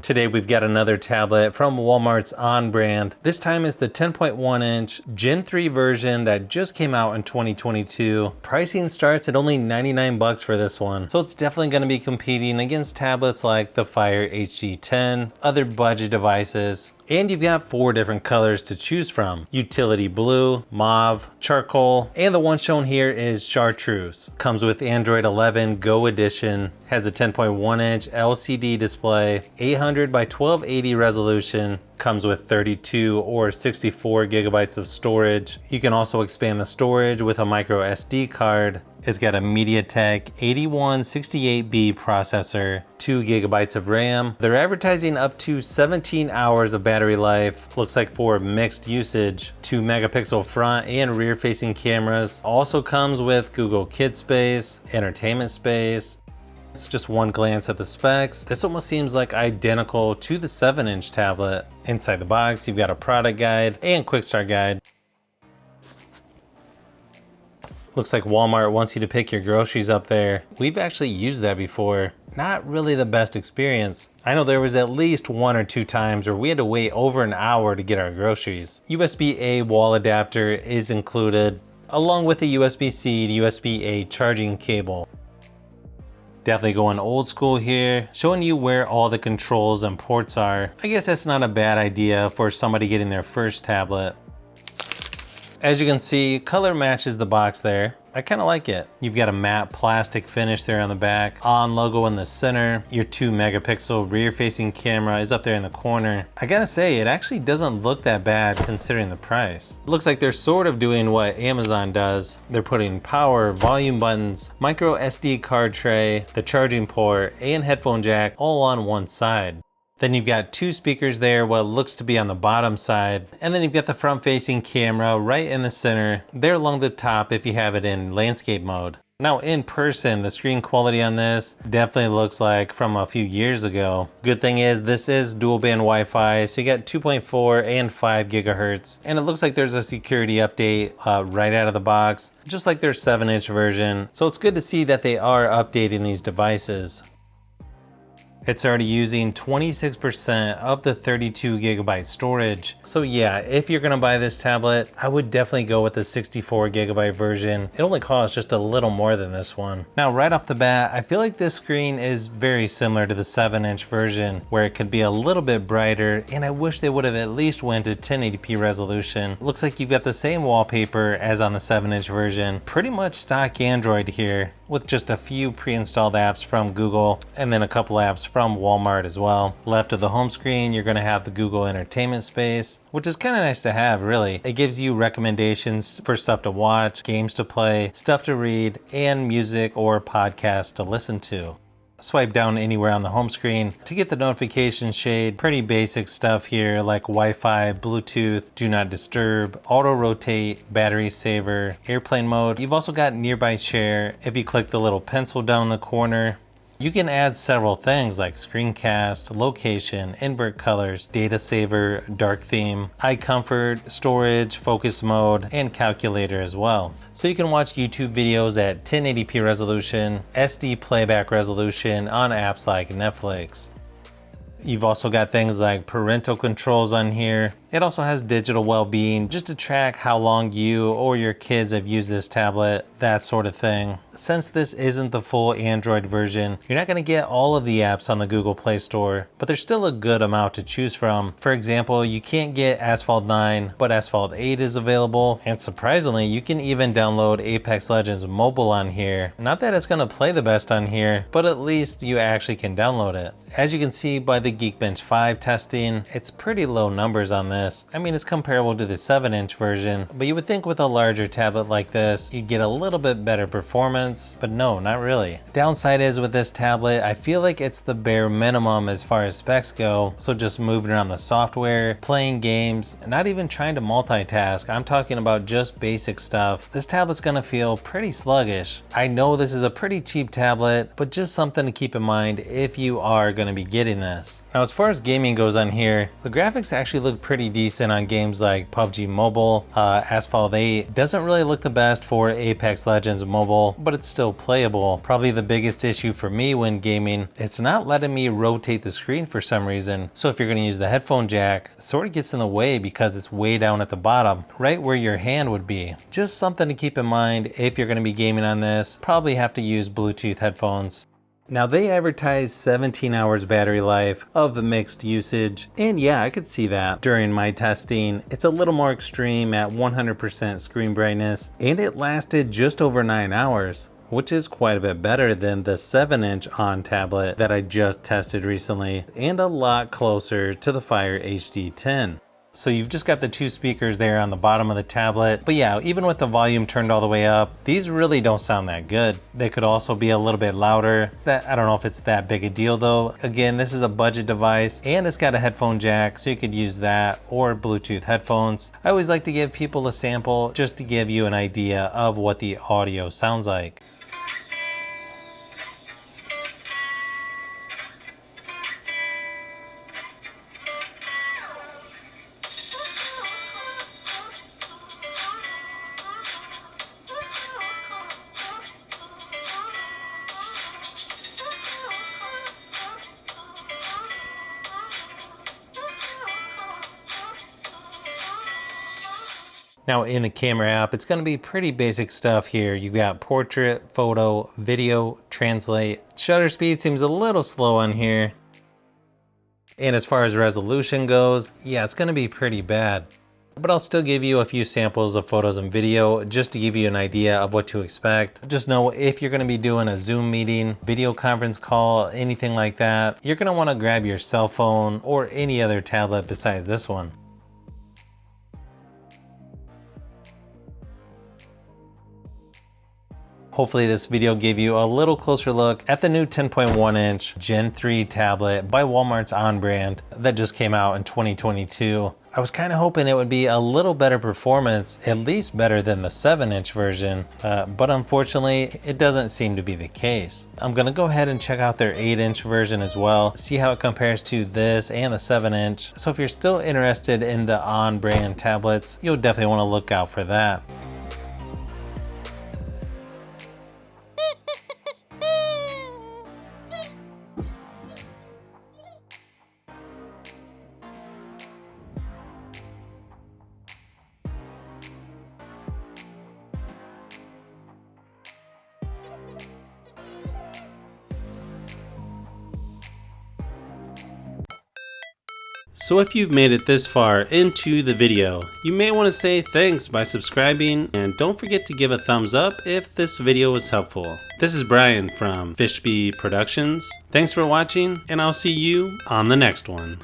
Today we've got another tablet from Walmart's On brand. This time is the 10.1 inch Gen 3 version that just came out in 2022. Pricing starts at only 99 bucks for this one. So it's definitely going to be competing against tablets like the Fire HD 10, other budget devices. And you've got 4 different colors to choose from: utility blue, mauve, charcoal, and the one shown here is chartreuse. Comes with Android 11 Go edition, has a 10.1 inch LCD display, 800 by 1280 resolution, comes with 32 or 64 gigabytes of storage. You can also expand the storage with a micro SD card. It's got a MediaTek 8168B processor, 2 gigabytes of RAM. They're advertising up to 17 hours of battery life. Looks like for mixed usage. 2 megapixel front and rear facing cameras. Also comes with Google Kid Space, entertainment space. It's just one glance at the specs. This almost seems like identical to the 7-inch tablet. Inside the box, you've got a product guide and quick start guide. Looks like Walmart wants you to pick your groceries up there. We've actually used that before. Not really the best experience. I know there was at least 1 or 2 times where we had to wait over an hour to get our groceries. USB-A wall adapter is included, along with a USB-C to USB-A charging cable. Definitely going old school here, showing you where all the controls and ports are. I guess that's not a bad idea for somebody getting their first tablet. As you can see, color matches the box there. I kind of like it. You've got a matte plastic finish there on the back, On logo in the center. Your 2 megapixel rear facing camera is up there in the corner. I gotta say, it actually doesn't look that bad considering the price. Looks like they're sort of doing what Amazon does. They're putting power, volume buttons, micro SD card tray, the charging port, and headphone jack all on one side. Then you've got 2 speakers there, what looks to be on the bottom side. And then you've got the front-facing camera right in the center, there along the top if you have it in landscape mode. Now in person, the screen quality on this definitely looks like from a few years ago. Good thing is this is dual band Wi-Fi, so you got 2.4 and 5 gigahertz. And it looks like there's a security update right out of the box, just like their 7-inch version. So it's good to see that they are updating these devices. It's already using 26% of the 32 gigabyte storage. So yeah, if you're gonna buy this tablet, I would definitely go with the 64 gigabyte version. It only costs just a little more than this one. Now, right off the bat, I feel like this screen is very similar to the 7-inch version, where it could be a little bit brighter, and I wish they would have at least went to 1080p resolution. Looks like you've got the same wallpaper as on the 7-inch version. Pretty much stock Android here, with just a few pre-installed apps from Google, and then a couple apps from Walmart as well. Left of the home screen, you're gonna have the Google Entertainment Space, which is kind of nice to have, really. It gives you recommendations for stuff to watch, games to play, stuff to read, and music or podcasts to listen to. Swipe down anywhere on the home screen to get the notification shade. Pretty basic stuff here like Wi-Fi, Bluetooth, do not disturb, auto rotate, battery saver, airplane mode. You've also got nearby share. If you click the little pencil down in the corner, you can add several things like screencast, location, invert colors, data saver, dark theme, eye comfort, storage, focus mode, and calculator as well. So you can watch YouTube videos at 1080p resolution, SD playback resolution on apps like Netflix. You've also got things like parental controls on here. It also has digital well-being, just to track how long you or your kids have used this tablet, that sort of thing. Since this isn't the full Android version, you're not going to get all of the apps on the Google Play Store, but there's still a good amount to choose from. For example, you can't get Asphalt 9, but Asphalt 8 is available, and surprisingly, you can even download Apex Legends Mobile on here. Not that it's going to play the best on here, but at least you actually can download it. As you can see by the Geekbench 5 testing, it's pretty low numbers on this. I mean, it's comparable to the 7-inch version, but you would think with a larger tablet like this, you'd get a little bit better performance, but no, not really. Downside is with this tablet, I feel like it's the bare minimum as far as specs go, so just moving around the software, playing games, not even trying to multitask, I'm talking about just basic stuff. This tablet's gonna feel pretty sluggish. I know this is a pretty cheap tablet, but just something to keep in mind if you are gonna be getting this. Now, as far as gaming goes on here, the graphics actually look pretty pretty decent on games like PUBG Mobile. Asphalt 8 doesn't really look the best for Apex Legends Mobile, but it's still playable. Probably the biggest issue for me when gaming, it's not letting me rotate the screen for some reason. So if you're going to use the headphone jack, it sort of gets in the way because it's way down at the bottom, right where your hand would be. Just something to keep in mind if you're going to be gaming on this. Probably have to use Bluetooth headphones. Now they advertise 17 hours battery life of mixed usage, and yeah, I could see that during my testing. It's a little more extreme at 100% screen brightness, and it lasted just over 9 hours, which is quite a bit better than the 7-inch ONN tablet that I just tested recently, and a lot closer to the Fire HD 10. So you've just got the two speakers there on the bottom of the tablet. But yeah, even with the volume turned all the way up, these really don't sound that good. They could also be a little bit louder. I don't know if it's that big a deal though. Again, this is a budget device and it's got a headphone jack, so you could use that or Bluetooth headphones. I always like to give people a sample just to give you an idea of what the audio sounds like. Now in the camera app, it's going to be pretty basic stuff here. You got portrait, photo, video, translate. Shutter speed seems a little slow on here. And as far as resolution goes, yeah, it's going to be pretty bad. But I'll still give you a few samples of photos and video just to give you an idea of what to expect. Just know if you're going to be doing a Zoom meeting, video conference call, anything like that, you're going to want to grab your cell phone or any other tablet besides this one. Hopefully this video gave you a little closer look at the new 10.1 inch Gen 3 tablet by Walmart's ONN brand that just came out in 2022. I was kind of hoping it would be a little better performance, at least better than the 7-inch version, but unfortunately it doesn't seem to be the case. I'm gonna go ahead and check out their 8-inch version as well, see how it compares to this and the 7-inch. So if you're still interested in the ONN brand tablets, you'll definitely want to look out for that. So if you've made it this far into the video, you may want to say thanks by subscribing, and don't forget to give a thumbs up if this video was helpful. This is Brian from Fishbee Productions. Thanks for watching, and I'll see you on the next one.